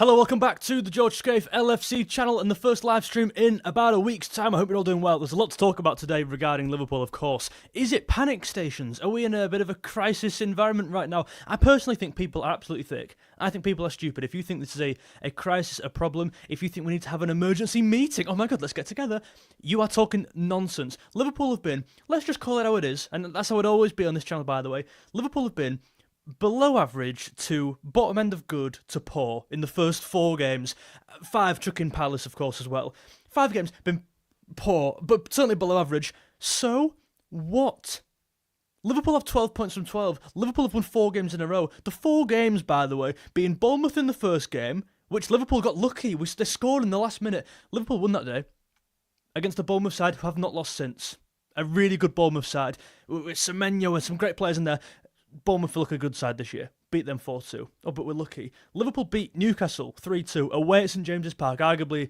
Hello, welcome back to the George Scaife LFC channel and the first live stream in about a week's time. I hope you're all doing well. There's a lot to talk about today regarding Liverpool, of course. Is it panic stations? Are we in a bit of a crisis environment right now? I personally think people are absolutely thick. I think people are stupid. If you think this is a crisis, a problem, if you think we need to have an emergency meeting, oh my god, let's get together, you are talking nonsense. Liverpool have been, let's just call it how it is, and that's how it always be on this channel, by the way. Liverpool have been below average to bottom end of good to poor in the first 4 games. 5 chucking Palace, of course, as well. 5 games been poor, but certainly below average. So what? Liverpool have 12 points from 12. Liverpool have won 4 games in a row. The 4 games, by the way, being Bournemouth in the first game, which Liverpool got lucky. They scored in the last minute. Liverpool won that day against the Bournemouth side who have not lost since. A really good Bournemouth side with Semenyo and some great players in there. Bournemouth look a good side this year. Beat them 4-2. Oh, but we're lucky. Liverpool beat Newcastle 3-2 away at St James's Park. Arguably,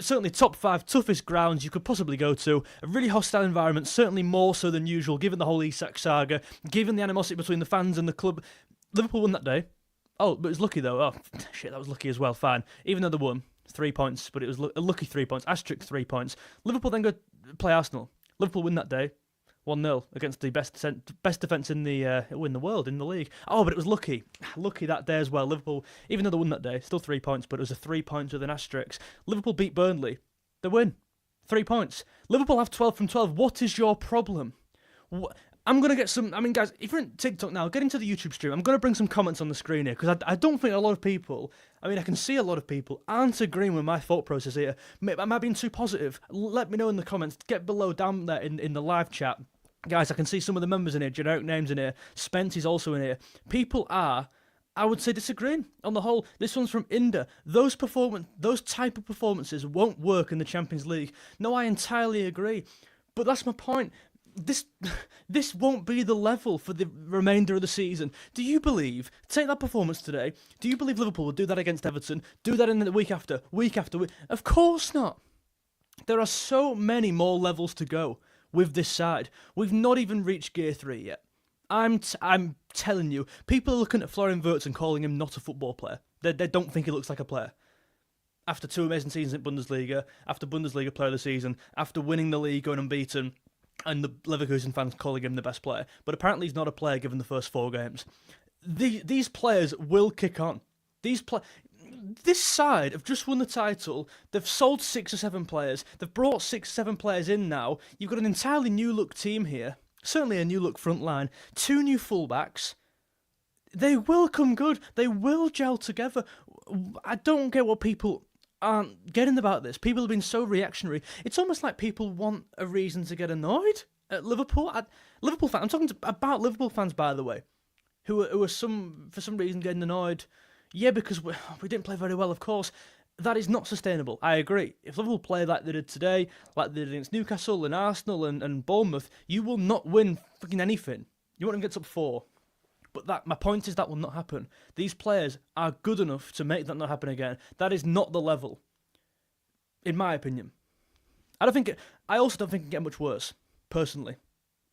certainly top 5 toughest grounds you could possibly go to. A really hostile environment, certainly more so than usual, given the whole Isak saga, given the animosity between the fans and the club. Liverpool won that day. Oh, but it was lucky though. Oh, shit, that was lucky as well. Fine. Even though they won 3 points, but it was a lucky 3 points. Asterisk 3 points. Liverpool then go play Arsenal. Liverpool win that day. 1-0 against the best defence in the world, in the league. Oh, but it was lucky. Lucky that day as well. Liverpool, even though they won that day, still 3 points, but it was a 3 points with an asterisk. Liverpool beat Burnley. They win. 3 points. Liverpool have 12 from 12. What is your problem? I'm going to get some... I mean, guys, if you're on TikTok now, get into the YouTube stream. I'm going to bring some comments on the screen here, because I don't think a lot of people... I mean, I can see a lot of people aren't agreeing with my thought process here. Am I being too positive? Let me know in the comments. Get below, down there in the live chat. Guys, I can see some of the members in here, generic names in here. Spence is also in here. People are, I would say, disagreeing on the whole. This one's from Inda. Those type of performances won't work in the Champions League. No, I entirely agree. But that's my point. This won't be the level for the remainder of the season. Do you believe, take that performance today, do you believe Liverpool will do that against Everton? Do that in the week after week? Of course not. There are so many more levels to go with this side. We've not even reached Gear 3 yet. I'm telling you, people are looking at Florian Wirtz and calling him not a football player. They don't think he looks like a player. After 2 amazing seasons in Bundesliga, after Bundesliga Player of the Season, after winning the league, going unbeaten, and the Leverkusen fans calling him the best player. But apparently he's not a player given the first 4 games. These players will kick on. This side have just won the title. They've sold 6 or 7 players. They've brought 6 or 7 players in now. You've got an entirely new look team here. Certainly a new look front line. 2 new fullbacks. They will come good. They will gel together. I don't get what people aren't getting about this. People have been so reactionary. It's almost like people want a reason to get annoyed at Liverpool. Liverpool fans. I'm talking about Liverpool fans, by the way, who are for some reason getting annoyed. Yeah, because we didn't play very well, of course. That is not sustainable. I agree. If Liverpool play like they did today, like they did against Newcastle and Arsenal and Bournemouth, you will not win fucking anything. You won't even get top 4. But my point is that will not happen. These players are good enough to make that not happen again. That is not the level, in my opinion. I also don't think it can get much worse, personally.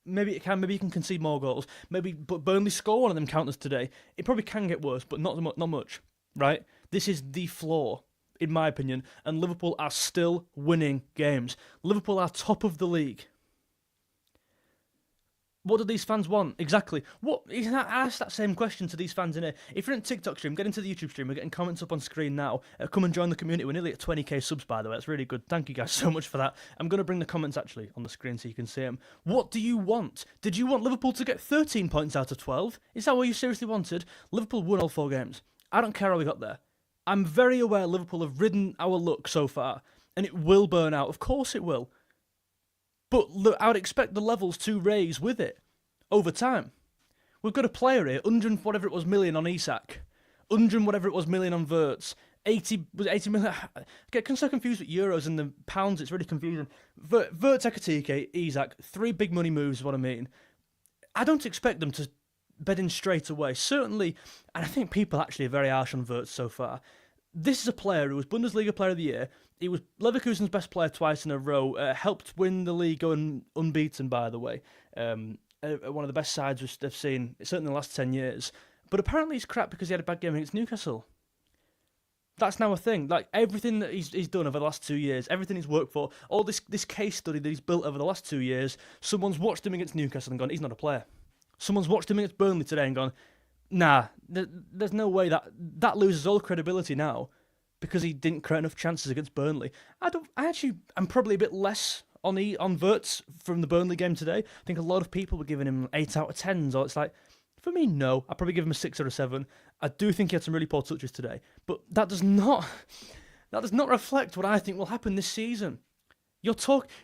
Maybe it can. Maybe you can concede more goals. But Burnley score one of them counters today. It probably can get worse, but not much, right? This is the floor, in my opinion, and Liverpool are still winning games. Liverpool are top of the league. What do these fans want? Exactly. You can ask that same question to these fans in here. If you're in TikTok stream, get into the YouTube stream. We're getting comments up on screen now. Come and join the community. We're nearly at 20k subs, by the way. That's really good. Thank you guys so much for that. I'm going to bring the comments actually on the screen so you can see them. What do you want? Did you want Liverpool to get 13 points out of 12? Is that what you seriously wanted? Liverpool won all 4 games. I don't care how we got there. I'm very aware Liverpool have ridden our luck so far, and it will burn out. Of course it will. But I would expect the levels to raise with it over time. We've got a player here, 100 whatever it was million on Isak, 100 whatever it was million on Wirtz, 80 million. I get so confused with euros and the pounds. It's really confusing. Wirtz, Ekatike, Isak, 3 big money moves is what I mean. I don't expect them to bed in straight away. Certainly, and I think people actually are very harsh on Wirtz so far. This is a player who was Bundesliga Player of the Year. He was Leverkusen's best player twice in a row. Helped win the league going unbeaten, by the way. One of the best sides they've seen, certainly in the last 10 years. But apparently he's crap because he had a bad game against Newcastle. That's now a thing. Like, everything that he's done over the last 2 years, everything he's worked for, all this case study that he's built over the last 2 years, someone's watched him against Newcastle and gone, he's not a player. Someone's watched him against Burnley today and gone, nah, there's no way that loses all credibility now because he didn't create enough chances against Burnley. I'm probably a bit less on Wirtz from the Burnley game today. I think a lot of people were giving him 8 out of 10s, or it's like, for me, no. I'd probably give him a 6 or a 7. I do think he had some really poor touches today, but that does not reflect what I think will happen this season. Do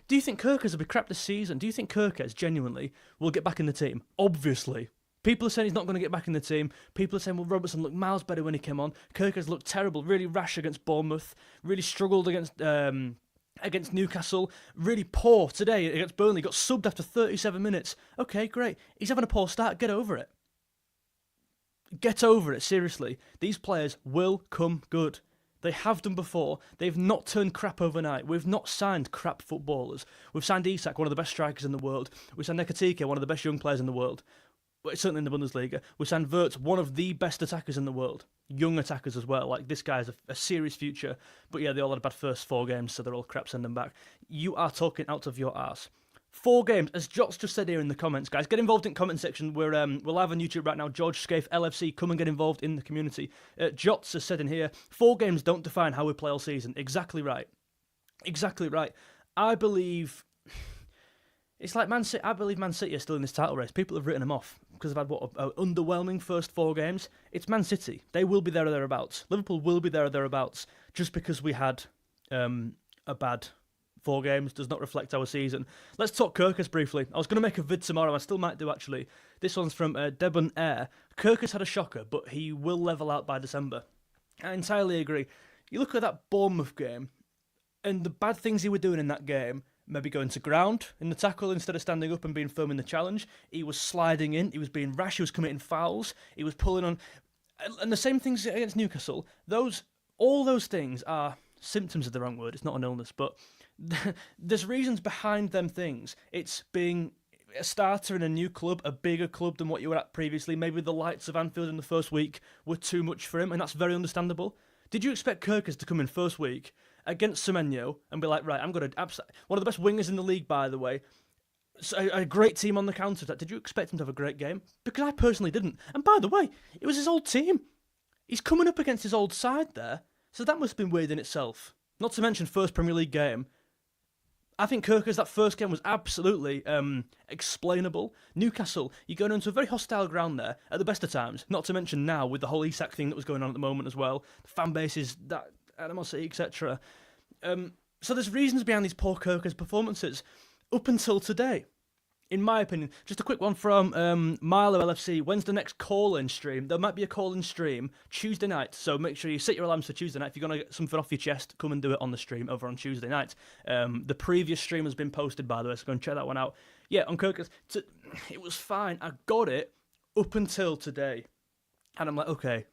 you think Kirkers will be crap this season? Do you think Kirkers genuinely will get back in the team? Obviously. People are saying he's not going to get back in the team. People are saying, well, Robertson looked miles better when he came on. Kirkers looked terrible, really rash against Bournemouth, really struggled against Newcastle, really poor today against Burnley, got subbed after 37 minutes. Okay, great. He's having a poor start. Get over it. Get over it, seriously. These players will come good. They have done before. They've not turned crap overnight. We've not signed crap footballers. We've signed Isak, one of the best strikers in the world. We've signed Nekatike, one of the best young players in the world. Certainly in the Bundesliga. We've signed Wirtz, one of the best attackers in the world. Young attackers as well. Like, this guy has a serious future. But yeah, they all had a bad first 4 games, so they're all crap, send them back. You are talking out of your arse. 4 games, as Jots just said here in the comments, guys. Get involved in the comment section. We're live on YouTube right now. George Scaife, LFC, come and get involved in the community. Jots has said in here, 4 games don't define how we play all season. Exactly right. Exactly right. I believe... It's like Man City. I believe Man City are still in this title race. People have written them off because they've had, an underwhelming first 4 games. It's Man City. They will be there or thereabouts. Liverpool will be there or thereabouts. Just because we had a bad 4 games does not reflect our season. Let's talk Kirkers briefly. I was going to make a vid tomorrow. I still might do, actually. This one's from Debon Air. Kirkers had a shocker, but he will level out by December. I entirely agree. You look at that Bournemouth game, and the bad things he were doing in that game, maybe going to ground in the tackle instead of standing up and being firm in the challenge. He was sliding in. He was being rash. He was committing fouls. He was pulling on. And the same things against Newcastle. All those things are symptoms of the wrong word. It's not an illness, but there's reasons behind them things. It's being a starter in a new club, a bigger club than what you were at previously. Maybe the lights of Anfield in the first week were too much for him, and that's very understandable. Did you expect Kirkers to come in first week against Semenyo and be like, right, I'm going to... One of the best wingers in the league, by the way. A great team on the counter-attack. Did you expect him to have a great game? Because I personally didn't. And by the way, it was his old team. He's coming up against his old side there. So that must have been weird in itself. Not to mention first Premier League game. I think Kirkers, that first game was absolutely explainable. Newcastle, you're going into a very hostile ground there at the best of times. Not to mention now with the whole Isak thing that was going on at the moment as well. The fan bases, that animosity, etc. So there's reasons behind these poor Kirkers performances up until today. In my opinion, just a quick one from Milo LFC. When's the next call-in stream? There might be a call-in stream Tuesday night, so make sure you set your alarms for Tuesday night. If you're going to get something off your chest, come and do it on the stream over on Tuesday night. The previous stream has been posted, by the way, so go and check that one out. Yeah, on Kirkers, it was fine. I got it up until today. And I'm like, okay,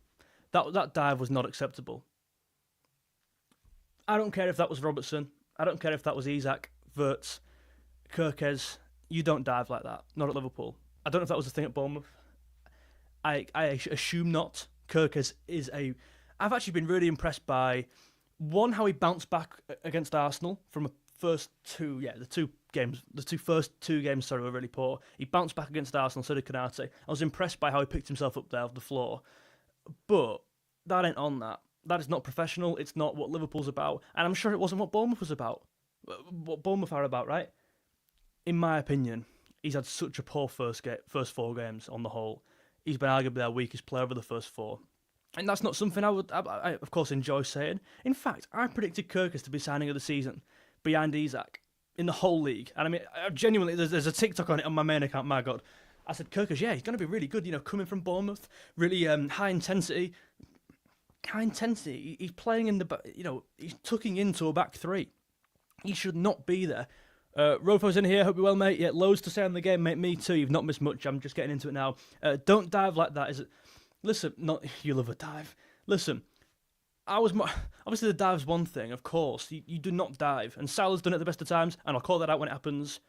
that dive was not acceptable. I don't care if that was Robertson. I don't care if that was Isak, Wirtz, Kirkers. You don't dive like that. Not at Liverpool. I don't know if that was the thing at Bournemouth. I assume not. Kirkers is a... I've actually been really impressed by, one, how he bounced back against Arsenal from a first 2... Yeah, the first two games, were really poor. He bounced back against Arsenal, so did Konate. I was impressed by how he picked himself up there off the floor. But that ain't on that. That is not professional. It's not what Liverpool's about. And I'm sure it wasn't what Bournemouth was about. What Bournemouth are about, right? In my opinion, he's had such a poor first 4 games on the whole. He's been arguably our weakest player over the first 4. And that's not something I of course, enjoy saying. In fact, I predicted Kirkers to be signing of the season behind Isak in the whole league. And I mean, genuinely, there's a TikTok on it on my main account, my God. I said, Kirkers, yeah, he's going to be really good, coming from Bournemouth. Really high intensity. He's playing in the, he's tucking into a back 3. He should not be there. Rofo's in here, hope you're well, mate. Yeah, loads to say on the game, mate. Me too, you've not missed much. I'm just getting into it now. Don't dive like that, is it? Listen, you love a dive. Listen, obviously the dive's one thing, of course. You do not dive, and Salah's done it at the best of times, and I'll call that out when it happens.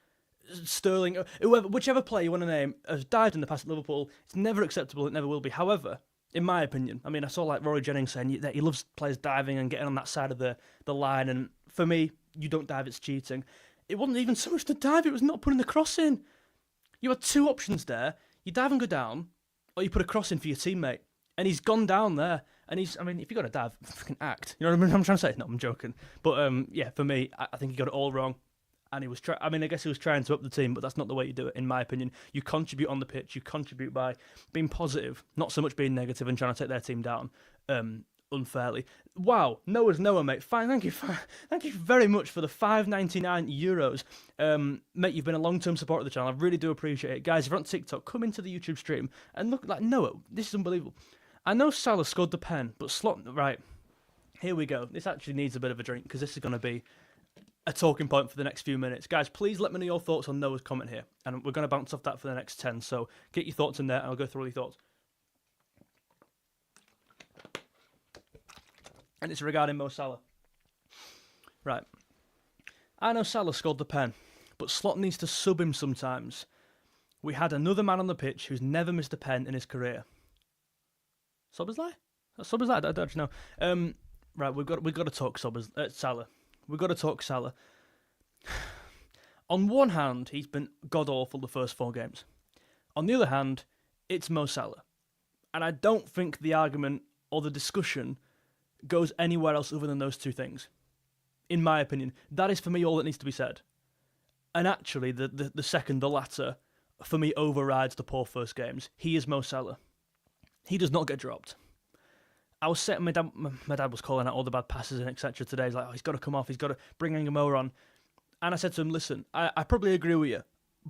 Sterling, whichever player you want to name, has dived in the past at Liverpool. It's never acceptable, it never will be. However, in my opinion. I mean, I saw like Rory Jennings saying that he loves players diving and getting on that side of the line, and for me, you don't dive, it's cheating. It wasn't even so much the dive, it was not putting the cross in. You had two options there. You dive and go down, or you put a cross in for your teammate. And he's gone down there. And if you're going to dive, fucking act. You know what I'm trying to say? No, I'm joking. But yeah, for me, I think he got it all wrong. And he was I guess he was trying to up the team, but that's not the way you do it, in my opinion. You contribute on the pitch. You contribute by being positive, not so much being negative and trying to take their team down unfairly. Wow, Noah's Noah, mate. Fine, thank you very much for the €5.99. Mate, you've been a long-term supporter of the channel. I really do appreciate it. Guys, if you're on TikTok, come into the YouTube stream and look like Noah. This is unbelievable. I know Salah scored the pen, but right, here we go. This actually needs a bit of a drink because this is going to be a talking point for the next few minutes. Guys, please let me know your thoughts on Noah's comment here. And we're going to bounce off that for the next 10. So get your thoughts in there and I'll go through all your thoughts. And it's regarding Mo Salah. Right. I know Salah scored the pen, but Slot needs to sub him sometimes. We had another man on the pitch who's never missed a pen in his career. Szoboszlai? Szoboszlai? I don't actually know. Right, we've got to talk Salah. We've got to talk Salah. On one hand, he's been god-awful the first 4 games. On the other hand, it's Mo Salah. And I don't think the argument or the discussion goes anywhere else other than those two things. In my opinion, that is for me all that needs to be said. And actually, the second, the latter, for me overrides the poor first games. He is Mo Salah. He does not get dropped. I was saying, my dad was calling out all the bad passes and etc. today. He's like, oh, he's got to come off. He's got to bring Mo on. And I said to him, listen, I probably agree with you.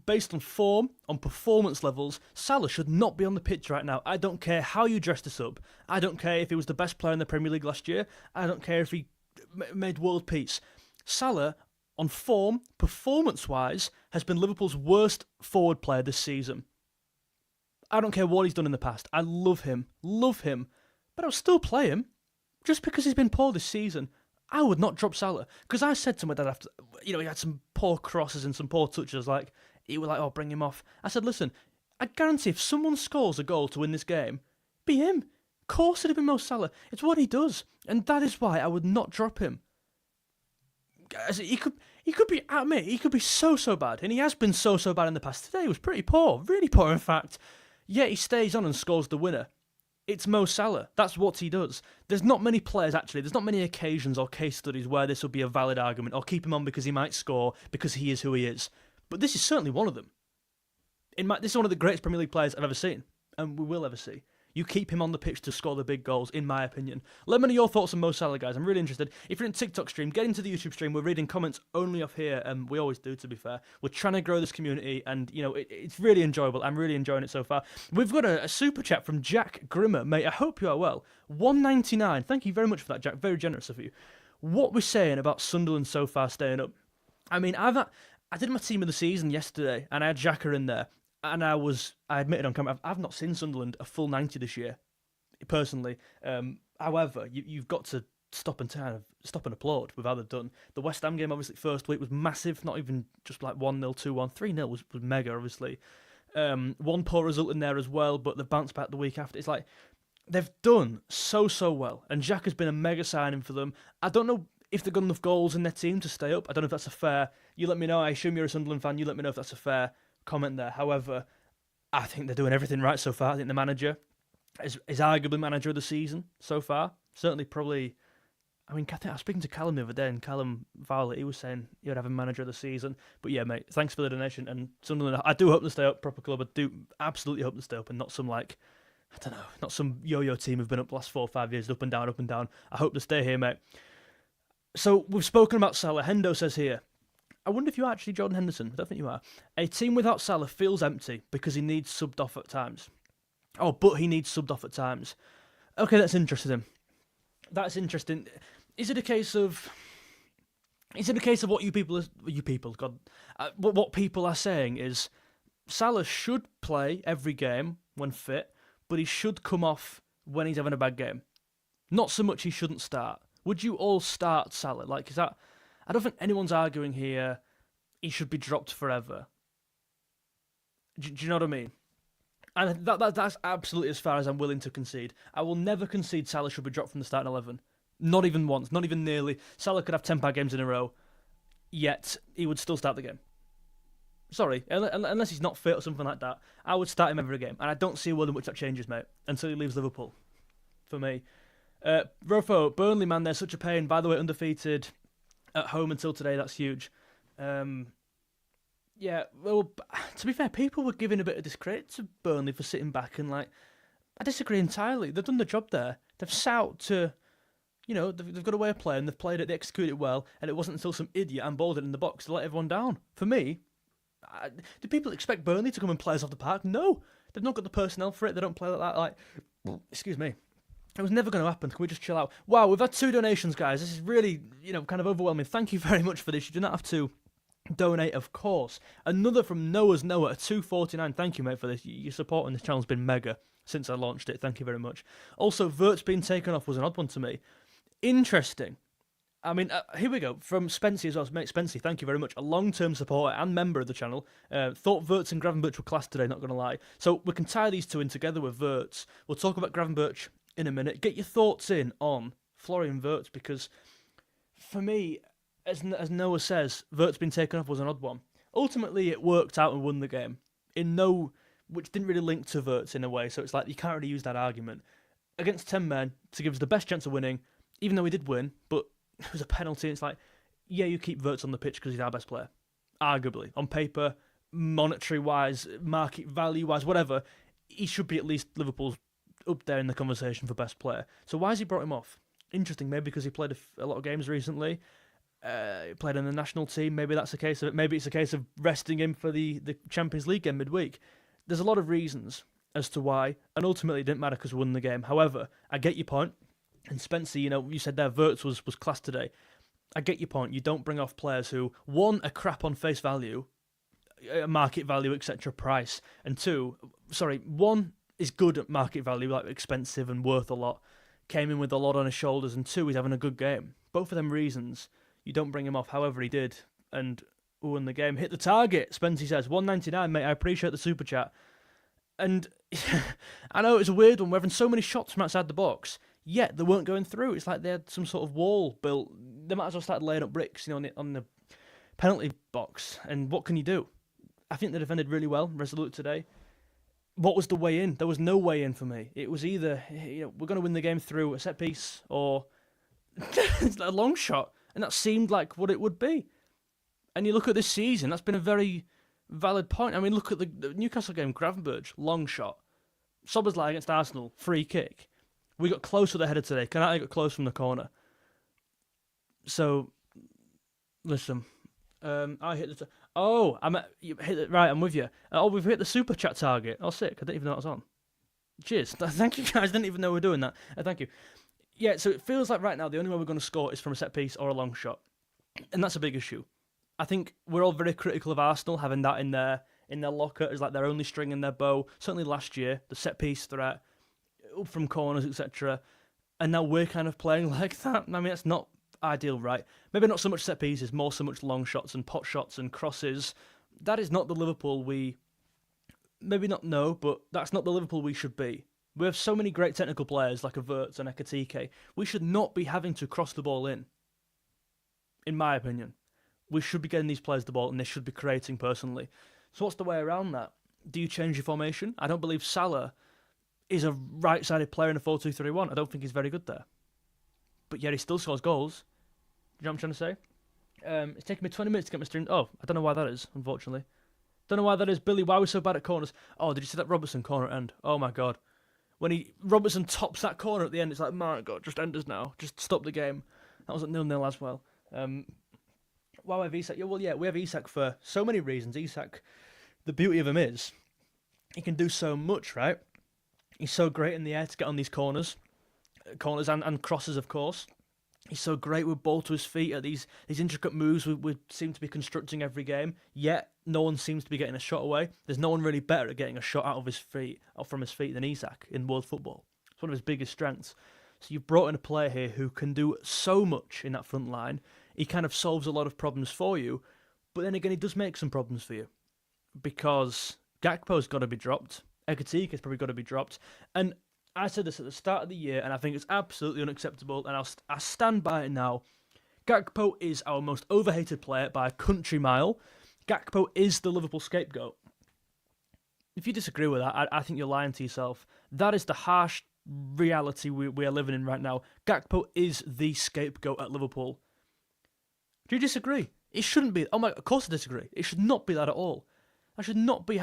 Based on form, on performance levels, Salah should not be on the pitch right now. I don't care how you dress this up. I don't care if he was the best player in the Premier League last year. I don't care if he made world peace. Salah, on form, performance-wise, has been Liverpool's worst forward player this season. I don't care what he's done in the past. I love him, but I'll still play him. Just because he's been poor this season, I would not drop Salah. Because I said to my dad after, he had some poor crosses and some poor touches, he was like, oh, bring him off. I said, listen, I guarantee if someone scores a goal to win this game, be him. Of course it'd be Mo Salah. It's what he does. And that is why I would not drop him. He could be, he could be so bad. And he has been so bad in the past. Today he was pretty poor, really poor in fact. Yet he stays on and scores the winner. It's Mo Salah. That's what he does. There's not many players, actually. There's not many occasions or case studies where this would be a valid argument, or keep him on because he might score, because he is who he is. But this is certainly one of them. This is one of the greatest Premier League players I've ever seen, and we will ever see. You keep him on the pitch to score the big goals, in my opinion. Let me know your thoughts on Mo Salah, guys. I'm really interested. If you're in TikTok stream, get into the YouTube stream. We're reading comments only off here, and we always do, to be fair. We're trying to grow this community, and, it's really enjoyable. I'm really enjoying it so far. We've got a super chat from Jack Grimmer. Mate, I hope you are well. $1.99. Thank you very much for that, Jack. Very generous of you. What we're saying about Sunderland so far staying up. I mean, I did my team of the season yesterday, and I had Xhaka in there. And I admitted on camera, I've not seen Sunderland a full 90 this year, personally. However, you've got to stop and applaud with how they've done. The West Ham game, obviously, first week was massive, not even just like 1-0, 2-1, 3-0 was mega, obviously. One poor result in there as well, but they've bounced back the week after. It's like, they've done so well, and Jack has been a mega signing for them. I don't know if they've got enough goals in their team to stay up. I don't know if that's a fair... You let me know. I assume you're a Sunderland fan. You let me know if that's a fair comment there. However, I think they're doing everything right so far. I think the manager is arguably manager of the season so far. Certainly, probably. I mean, I think I was speaking to Callum the other day, and Callum Fowler, he was saying he would have a manager of the season. But yeah, mate, thanks for the donation. And Sunderland, I do hope they stay up. Proper club, I do absolutely hope they stay up, and not some not some yo-yo team who've been up the last 4 or 5 years, up and down. I hope they stay here, mate. So we've spoken about Salah. Hendo says here, I wonder if you're actually Jordan Henderson. I don't think you are. A team without Salah feels empty because he needs subbed off at times. Oh, but he needs subbed off at times. Okay, that's interesting. That's interesting. Is it a case of what what people are saying is Salah should play every game when fit, but he should come off when he's having a bad game. Not so much he shouldn't start. Would you all start Salah? Is that... I don't think anyone's arguing here he should be dropped forever. Do you know what I mean? And that's absolutely as far as I'm willing to concede. I will never concede Salah should be dropped from the starting 11. Not even once, not even nearly. Salah could have 10 bad games in a row, yet he would still start the game. Sorry, unless he's not fit or something like that, I would start him every game. And I don't see a world in which that changes, mate, until he leaves Liverpool, for me. Rofo, Burnley, man, they're such a pain. By the way, undefeated at home until today, that's huge. Yeah, well, to be fair, people were giving a bit of discredit to Burnley for sitting back and, like, I disagree entirely. They've done the job there. They've set out to, they've got a way of playing, they've played it, they executed it well, and it wasn't until some idiot handballed it in the box to let everyone down. For me, do people expect Burnley to come and play us off the park? No. They've not got the personnel for it. They don't play like that. Like, excuse me. It was never going to happen. Can we just chill out? Wow, we've had 2 donations, guys. This is really, kind of overwhelming. Thank you very much for this. You do not have to donate, of course. Another from Noah's Noah at 249. Thank you, mate, for this. Your support on this channel has been mega since I launched it. Thank you very much. Also, Vert's being taken off was an odd one to me. Interesting. I mean, here we go. From Spency as well. Mate, Spency, thank you very much. A long-term supporter and member of the channel. Thought Verts and Gravenberch were class today, not going to lie. So we can tie these two in together with Verts. We'll talk about Gravenberch in a minute. Get your thoughts in on Florian Verts, because for me, as Noah says, Verts being taken off was an odd one. Ultimately, it worked out and won the game. Which didn't really link to Verts in a way, so it's like you can't really use that argument. Against 10 men, to give us the best chance of winning, even though we did win, but it was a penalty. It's like, yeah, you keep Verts on the pitch because he's our best player. Arguably. On paper, monetary-wise, market value-wise, whatever, he should be at least Liverpool's up there in the conversation for best player. So why has he brought him off? Interesting, maybe because he played a lot of games recently. He played in the national team. Maybe that's a case of it. Maybe it's a case of resting him for the Champions League game midweek. There's a lot of reasons as to why, and ultimately it didn't matter because we won the game. However, I get your point. And Spencer, you said there Verts was class today. I get your point. You don't bring off players who, one, are crap on face value, market value, etc., price, and one is good at market value, like expensive and worth a lot, came in with a lot on his shoulders, and 2, he's having a good game. Both of them reasons, you don't bring him off. However, he did, and won the game. Hit the target, Spencer says. 199, mate, I appreciate the super chat. And I know it's a weird one. We're having so many shots from outside the box, yet they weren't going through. It's like they had some sort of wall built. They might as well start laying up bricks, on the penalty box. And what can you do? I think they defended really well, resolute today. What was the way in? There was no way in for me. It was either we're going to win the game through a set piece or a long shot, and that seemed like what it would be. And you look at this season, that's been a very valid point. I mean, look at the Newcastle game, Gravenberch, long shot. Szoboszlai against Arsenal, free kick. We got close with the header today. Kanate got close from the corner. So, listen, I hit the... you hit it right. I'm with you. We've hit the super chat target. Oh, sick! I didn't even know it was on. Cheers. Thank you guys. Didn't even know we were doing that. Thank you. Yeah. So it feels like right now the only way we're going to score is from a set piece or a long shot, and that's a big issue. I think we're all very critical of Arsenal having that in their locker as like their only string in their bow. Certainly last year, the set piece threat, up from corners, etc. And now we're kind of playing like that. I mean, that's not ideal, right? Maybe not so much set pieces, more so much long shots and pot shots and crosses. That is not the Liverpool but that's not the Liverpool we should be. We have so many great technical players like Verts and Ekatike. We should not be having to cross the ball in my opinion. We should be getting these players the ball and they should be creating personally. So what's the way around that? Do you change your formation? I don't believe Salah is a right-sided player in a 4-2-3-1. I don't think he's very good there. But yet he still scores goals. You know what I'm trying to say? It's taken me 20 minutes to get my stream... Oh, I don't know why that is, unfortunately. Don't know why that is. Billy, why are we so bad at corners? Oh, did you see that Robertson corner at end? Oh, my God. When Robertson tops that corner at the end, it's like, my God, just end us now. Just stop the game. That was at 0-0 as well. Why we have Isak? We have Isak for so many reasons. Isak, the beauty of him is, he can do so much, right? He's so great in the air to get on these corners and crosses, of course. He's so great with ball to his feet at these intricate moves we seem to be constructing every game, yet no one seems to be getting a shot away. There's no one really better at getting a shot out of his feet or from his feet than Isak in world football. It's one of his biggest strengths. So you've brought in a player here who can do so much in that front line. He kind of solves a lot of problems for you, but then again, he does make some problems for you because Gakpo's got to be dropped. Ekatike's probably got to be dropped. And I said this at the start of the year, and I think it's absolutely unacceptable, and I stand by it now. Gakpo is our most overhated player by a country mile. Gakpo is the Liverpool scapegoat. If you disagree with that, I think you're lying to yourself. That is the harsh reality we are living in right now. Gakpo is the scapegoat at Liverpool. Do you disagree? It shouldn't be. Oh my, of course I disagree. It should not be that at all. This should not be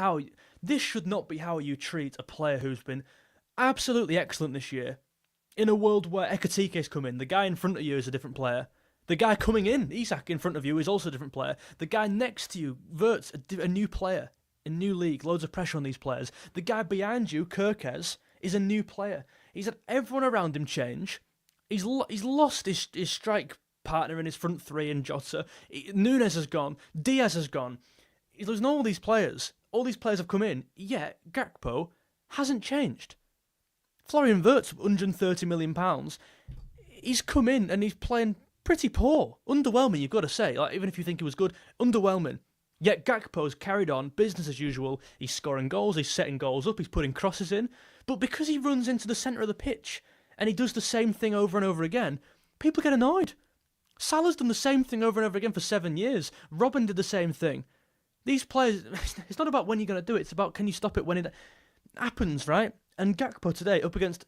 how you treat a player who's been absolutely excellent this year. In a world where Ekatike's come in, the guy in front of you is a different player. The guy coming in, Isak, in front of you is also a different player. The guy next to you, Vert's a new player. A new league, loads of pressure on these players. The guy behind you, Kirkes, is a new player. He's had everyone around him change. He's lost his strike partner in his front three in Jota. Nunes has gone. Diaz has gone. He's losing all these players. All these players have come in, yet Gakpo hasn't changed. Florian Wirtz, £130 million, he's come in and he's playing pretty poor. Underwhelming, you've got to say. Like, even if you think he was good, underwhelming. Yet Gakpo's carried on, business as usual. He's scoring goals, he's setting goals up, he's putting crosses in. But because he runs into the centre of the pitch and he does the same thing over and over again, people get annoyed. Salah's done the same thing over and over again for 7 years. Robin did the same thing. These players, it's not about when you're going to do it, it's about can you stop it when it happens, right? And Gakpo today, up against,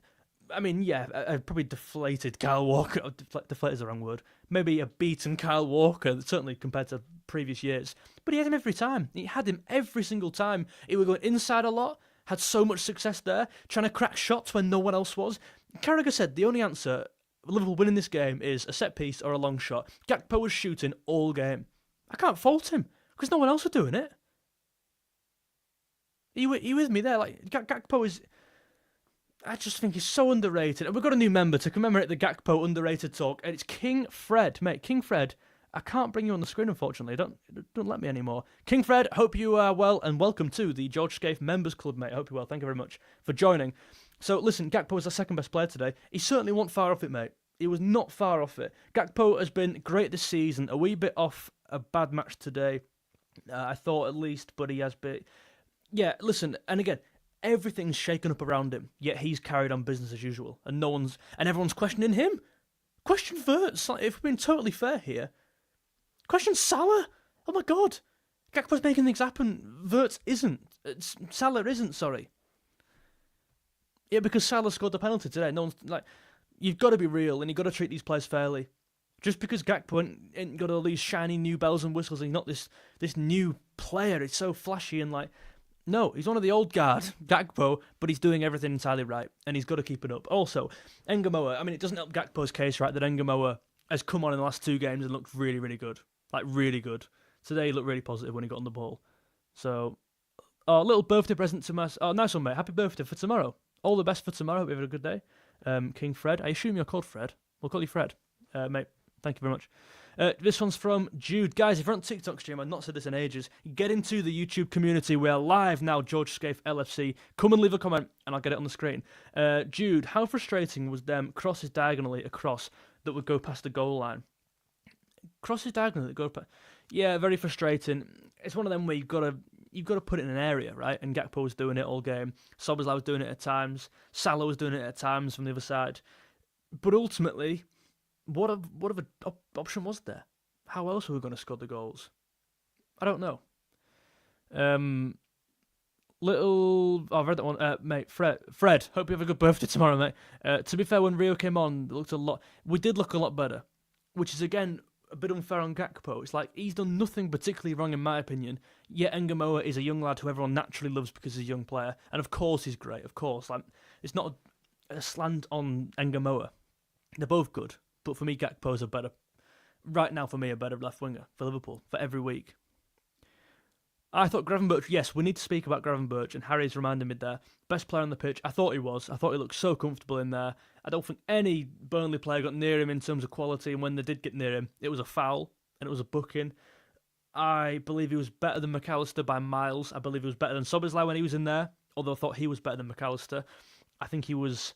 probably deflated Kyle Walker. Deflate is the wrong word. Maybe a beaten Kyle Walker, certainly compared to previous years. But he had him every time. He had him every single time. He was going inside a lot, had so much success there, trying to crack shots when no one else was. Carragher said the only answer, Liverpool winning this game, is a set piece or a long shot. Gakpo was shooting all game. I can't fault him, because no one else was doing it. Are you with me there? Like, Gakpo is... I just think he's so underrated. And we've got a new member to commemorate the Gakpo underrated talk, and it's King Fred. Mate, King Fred, I can't bring you on the screen, unfortunately. Don't let me anymore. King Fred, hope you are well, and welcome to the George Scaife Members Club, mate. I hope you're well. Thank you very much for joining. So, listen, Gakpo was our second best player today. He certainly wasn't far off it, mate. He was not far off it. Gakpo has been great this season, a wee bit off a bad match today, I thought at least, but he has been... Yeah, listen, and again... Everything's shaken up around him, yet he's carried on business as usual, and everyone's questioning him. Question Wirtz, like, if we're being totally fair here. Question Salah. Oh my God, Gakpo's making things happen. Wirtz isn't. Salah isn't. Sorry. Yeah, because Salah scored the penalty today. No one's like, you've got to be real, and you've got to treat these players fairly. Just because Gakpo ain't got all these shiny new bells and whistles, and he's not this new player. It's so flashy and like. No, he's one of the old guard, Gakpo, but he's doing everything entirely right, and he's got to keep it up. Also, Engamoa, it doesn't help Gakpo's case, right, that Engamoa has come on in the last 2 games and looked really, really good. Like, really good. Today, he looked really positive when he got on the ball. So, little birthday present to nice one, mate. Happy birthday for tomorrow. All the best for tomorrow. Hope you have a good day. King Fred. I assume you're called Fred. We'll call you Fred. Mate, thank you very much. This one's from Jude. Guys, if you're on TikTok stream, I've not said this in ages, get into the YouTube community. We are live now, George Scaife LFC. Come and leave a comment, and I'll get it on the screen. Jude, how frustrating was them crosses diagonally across that would go past the goal line? Crosses diagonally that go past... Yeah, very frustrating. It's one of them where you've got to put it in an area, right? And Gakpo was doing it all game. Szoboszlai was doing it at times. Salah was doing it at times from the other side. But ultimately... What of an option was there? How else were we going to score the goals? I don't know. I've read that one. Mate, Fred, hope you have a good birthday tomorrow, mate. To be fair, when Rio came on, we did look a lot better, which is, again, a bit unfair on Gakpo. It's like, he's done nothing particularly wrong, in my opinion, yet Engamoa is a young lad who everyone naturally loves because he's a young player, and of course he's great, of course. Like, it's not a slant on Engamoa. They're both good. But for me, Gakpo's a better left winger for Liverpool for every week. I thought Gravenberch, yes, we need to speak about Gravenberch, and Harry's reminded me there. Best player on the pitch. I thought he was. I thought he looked so comfortable in there. I don't think any Burnley player got near him in terms of quality, and when they did get near him, it was a foul, and it was a booking. I believe he was better than McAllister by miles. I believe he was better than Szoboszlai when he was in there, although I thought he was better than McAllister. I think he was...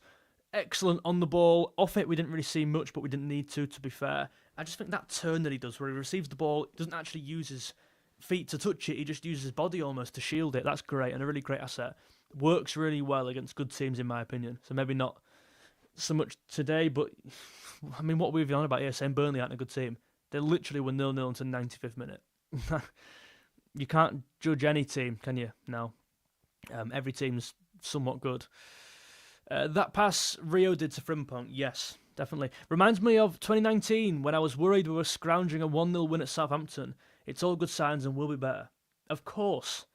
excellent on the ball. Off it, we didn't really see much, but we didn't need to be fair. I just think that turn that he does, where he receives the ball, doesn't actually use his feet to touch it, he just uses his body almost to shield it. That's great, and a really great asset. works really well against good teams, in my opinion. So maybe not so much today, but I mean, what we've been on about here, saying Burnley aren't a good team. They literally were 0-0 until 95th minute. You can't judge any team, can you? No. Every team's somewhat good. That pass Rio did to Frimpong, yes, definitely. Reminds me of 2019 when I was worried we were scrounging a 1-0 win at Southampton. It's all good signs and we'll be better. Of course.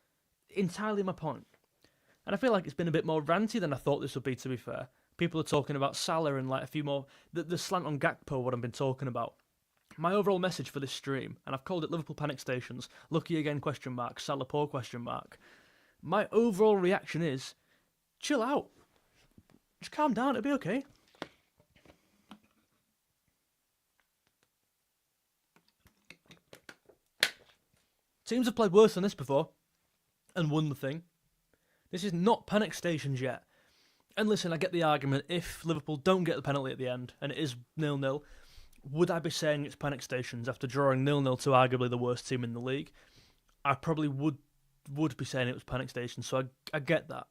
Entirely my point. And I feel like it's been a bit more ranty than I thought this would be, to be fair. People are talking about Salah and like a few more... The slant on Gakpo, what I've been talking about. My overall message for this stream, and I've called it Liverpool Panic Stations, lucky again, question mark, Salah poor, question mark. My overall reaction is, chill out. Just calm down, it'll be okay. Teams have played worse than this before, and won the thing. This is not panic stations yet. And listen, I get the argument, if Liverpool don't get the penalty at the end, and it is 0-0, would I be saying it's panic stations after drawing 0-0 to arguably the worst team in the league? I probably would be saying it was panic stations, so I get that.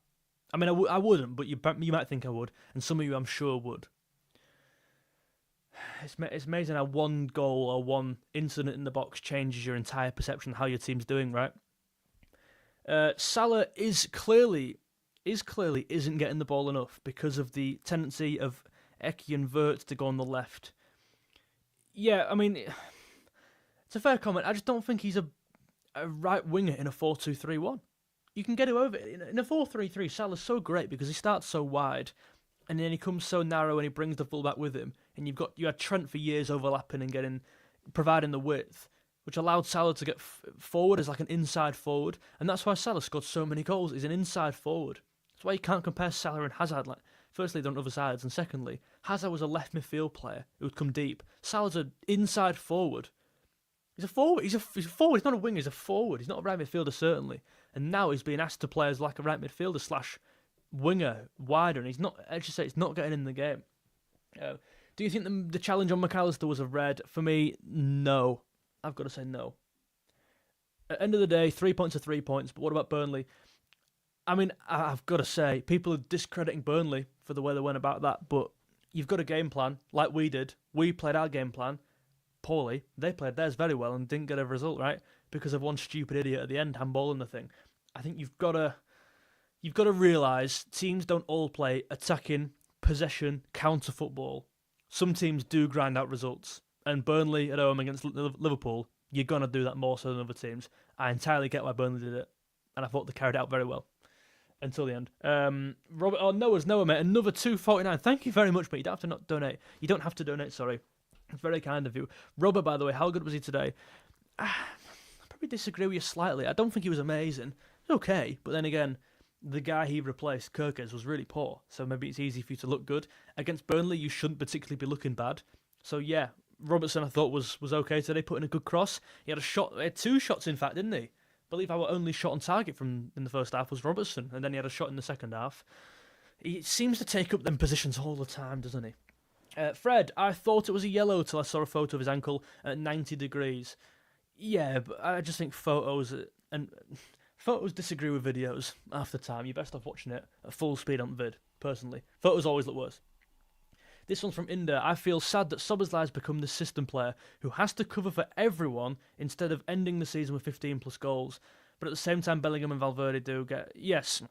I mean, I wouldn't, but you might think I would, and some of you I'm sure would. It's amazing how one goal or one incident in the box changes your entire perception of how your team's doing, right? Salah clearly isn't getting the ball enough because of the tendency of Eki and Vert to go on the left. Yeah, I mean, it's a fair comment. I just don't think he's a right winger in a 4-2-3-1. You can get him over it. In a 4-3-3, Salah's so great because he starts so wide, and then he comes so narrow and he brings the fullback with him. And you had Trent for years overlapping and providing the width, which allowed Salah to get forward as like an inside forward, and that's why Salah scored so many goals. He's an inside forward. That's why you can't compare Salah and Hazard. Like, firstly, they're on other sides, and secondly, Hazard was a left midfield player who would come deep. Salah's an inside forward. He's a forward. He's a forward. He's not a winger. He's a forward. He's not a right midfielder, certainly. And now he's being asked to play as like a right midfielder / winger, wider, and he's not. I should say, it's not getting in the game. Do you think the challenge on McAllister was a red? For me, no. I've got to say no. At the end of the day, 3 points are 3 points. But what about Burnley? I mean, I've got to say, people are discrediting Burnley for the way they went about that. But you've got a game plan, like we did. We played our game plan poorly. They played theirs very well and didn't get a result, right? Because of one stupid idiot at the end handballing the thing. I think you've got to realise teams don't all play attacking, possession, counter football. Some teams do grind out results. And Burnley at home against Liverpool, you're going to do that more so than other teams. I entirely get why Burnley did it. And I thought they carried it out very well. Until the end. Noah, mate. Another 2.49. Thank you very much, mate. You don't have to not donate. You don't have to donate, sorry. It's very kind of you. Robert, by the way, how good was he today? I probably disagree with you slightly. I don't think he was amazing. He's okay. But then again, the guy he replaced, Kirkes, was really poor. So maybe it's easy for you to look good. Against Burnley, you shouldn't particularly be looking bad. So yeah, Robertson I thought was okay today, putting a good cross. He had two shots in fact, didn't he? I believe our only shot on target in the first half was Robertson, and then he had a shot in the second half. He seems to take up them positions all the time, doesn't he? Fred, I thought it was a yellow till I saw a photo of his ankle at 90 degrees. Yeah, but I just think photos disagree with videos half the time. You're best off watching it at full speed on vid, personally. Photos always look worse. This one's from Inda. I feel sad that Szoboszlai has become the system player who has to cover for everyone instead of ending the season with 15 plus goals. But at the same time, Bellingham and Valverde do get... Yes,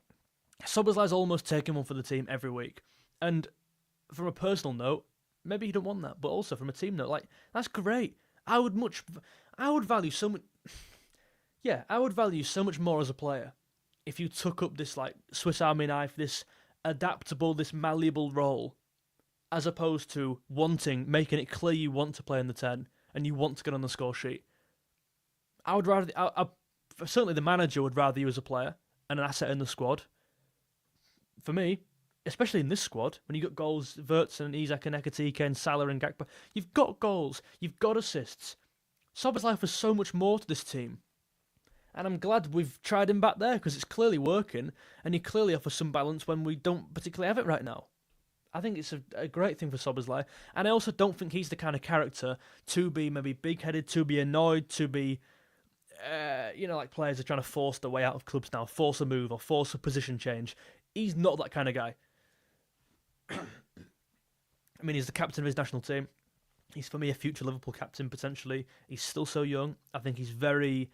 Szoboszlai's almost taking one for the team every week. And from a personal note, maybe you don't want that, but also from a team note, like, that's great. I would value so much... Yeah, I would value so much more as a player if you took up this, like, Swiss Army knife, this adaptable, this malleable role, as opposed to making it clear you want to play in the 10 and you want to get on the score sheet. I would rather... certainly the manager would rather you as a player and an asset in the squad. For me, especially in this squad, when you got goals, Wirtz and Isak and Ekatike and Salah and Gakpo, you've got goals, you've got assists. Szoboszlai offers so much more to this team. And I'm glad we've tried him back there because it's clearly working and he clearly offers some balance when we don't particularly have it right now. I think it's a great thing for Szoboszlai. And I also don't think he's the kind of character to be maybe big-headed, to be annoyed, to be like players are trying to force their way out of clubs now, force a move or force a position change. He's not that kind of guy. I mean, he's the captain of his national team. He's, for me, a future Liverpool captain, potentially. He's still so young. I think he's very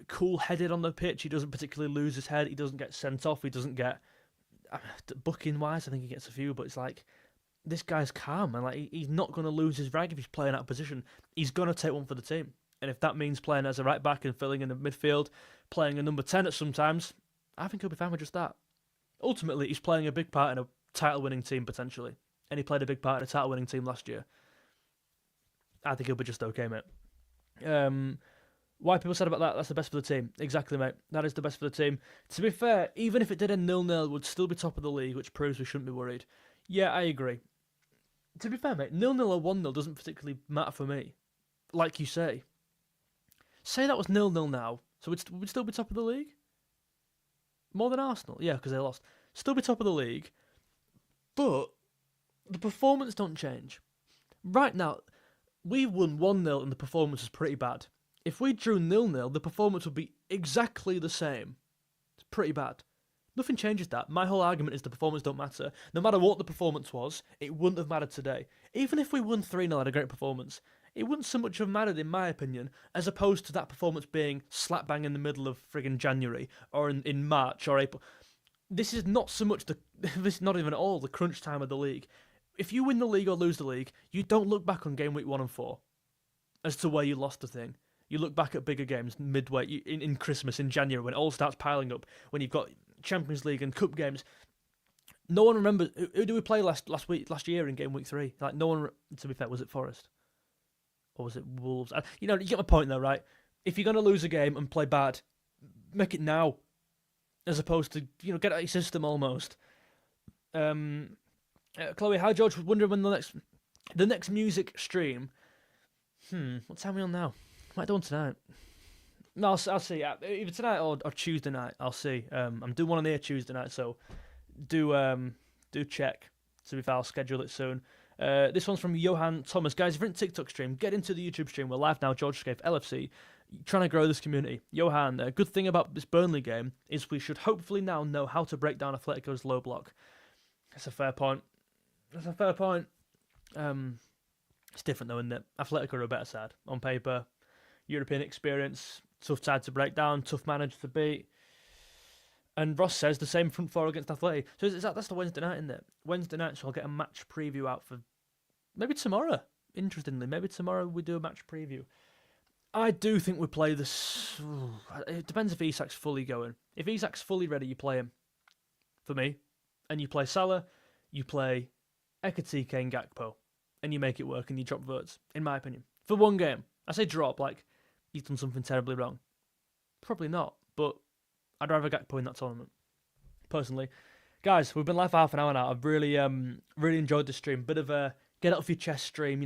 cool-headed on the pitch. He doesn't particularly lose his head. He doesn't get sent off. He doesn't get... Booking-wise, I think he gets a few, but it's like, this guy's calm, and like he's not going to lose his rag if he's playing out of position. He's going to take one for the team. And if that means playing as a right-back and filling in the midfield, playing a number 10 at sometimes, I think he'll be fine with just that. Ultimately, he's playing a big part in a title-winning team, potentially. And he played a big part in a title-winning team last year. I think he'll be just okay, mate. Why people said about that, that's the best for the team. Exactly, mate. That is the best for the team. To be fair, even if it did end 0-0, we'd still be top of the league, which proves we shouldn't be worried. Yeah, I agree. To be fair, mate, 0-0 or 1-0 doesn't particularly matter for me. Like you say. Say that was 0-0 now, so we'd still be top of the league? More than Arsenal? Yeah, because they lost. Still be top of the league. But the performance don't change. Right now, we won 1-0 and the performance was pretty bad. If we drew 0-0, the performance would be exactly the same. It's pretty bad. Nothing changes that. My whole argument is the performance don't matter. No matter what the performance was, it wouldn't have mattered today. Even if we won 3-0 had a great performance, it wouldn't so much have mattered, in my opinion, as opposed to that performance being slap bang in the middle of friggin' January, or in March or April. This is not so much this is not even at all the crunch time of the league. If you win the league or lose the league, you don't look back on game week 1 and 4 as to where you lost the thing. You look back at bigger games midway, in Christmas, in January, when it all starts piling up, when you've got Champions League and Cup games. No one remembers, who did we play last year in game week 3? Like, no one, to be fair, was it Forest? Or was it Wolves? You get my point there, right? If you're going to lose a game and play bad, make it now. As opposed to, get out of your system almost. Chloe, hi George, wondering when the next music stream. What time are we on now? Might do one tonight. No, I'll see. Either tonight or Tuesday night. I'll see. I'm doing one on the air Tuesday night, so do check. To be fair, I'll schedule it soon. This one's from Johan Thomas. Guys, if you're in TikTok stream, get into the YouTube stream. We're live now, George Scaife, LFC, trying to grow this community. Johan, the good thing about this Burnley game is we should hopefully now know how to break down Atletico's low block. That's a fair point. It's different though, isn't it? Atletico are a better side on paper. European experience, tough side to break down, tough manager to beat. And Ross says the same front four against Atleti. So that's the Wednesday night, isn't it? Wednesday night, so I'll get a match preview out for maybe tomorrow. Interestingly, maybe tomorrow we do a match preview. I do think we play this. It depends if Isak's fully going. If Isak's fully ready, you play him. For me. And you play Salah, you play Ekatike and Gakpo. And you make it work and you drop Verts, in my opinion. For one game. I say drop, like he's done something terribly wrong. Probably not, but I'd rather Gakpo in that tournament. Personally. Guys, we've been live for half an hour now. I've really enjoyed the stream. Bit of a get out of your chest stream.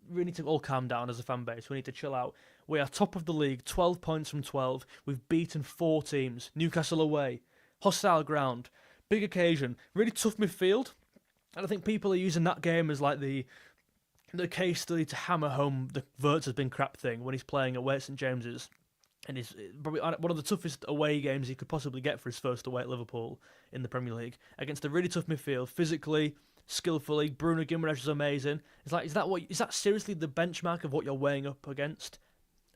We need to all calm down as a fan base. We need to chill out. We are top of the league, 12 points from 12. We've beaten 4 teams. Newcastle away. Hostile ground. Big occasion. Really tough midfield. And I think people are using that game as like the case study to hammer home the Verts has been crap thing when he's playing away at St James's. And it's probably one of the toughest away games he could possibly get for his first away at Liverpool in the Premier League. Against a really tough midfield, physically, skillfully. Bruno Guimaraes is amazing. It's like, is that seriously the benchmark of what you're weighing up against?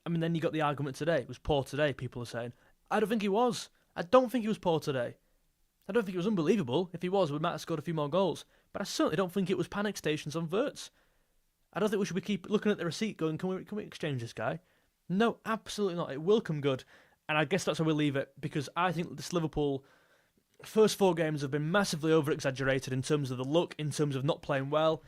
I mean, then you got the argument today. It was poor today, people are saying. I don't think he was. I don't think he was poor today. I don't think it was unbelievable. If he was, we might have scored a few more goals. But I certainly don't think it was panic stations on Verts. I don't think we should keep looking at the receipt going, can we exchange this guy? No, absolutely not. It will come good. And I guess that's where we'll leave it, because I think this Liverpool first 4 games have been massively over-exaggerated in terms of the look, in terms of not playing well.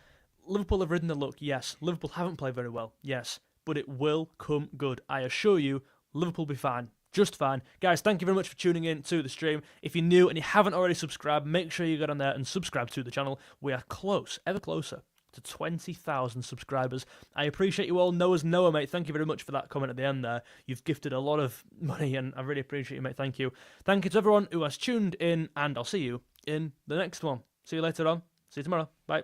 Liverpool have ridden the look, yes. Liverpool haven't played very well, yes. But it will come good. I assure you, Liverpool will be fine. Just fine. Guys, thank you very much for tuning in to the stream. If you're new and you haven't already subscribed, make sure you get on there and subscribe to the channel. We are close, ever closer, to 20,000 subscribers. I appreciate you all. Noah's Noah, mate. Thank you very much for that comment at the end there. You've gifted a lot of money, and I really appreciate you, mate. Thank you. Thank you to everyone who has tuned in, and I'll see you in the next one. See you later on. See you tomorrow. Bye.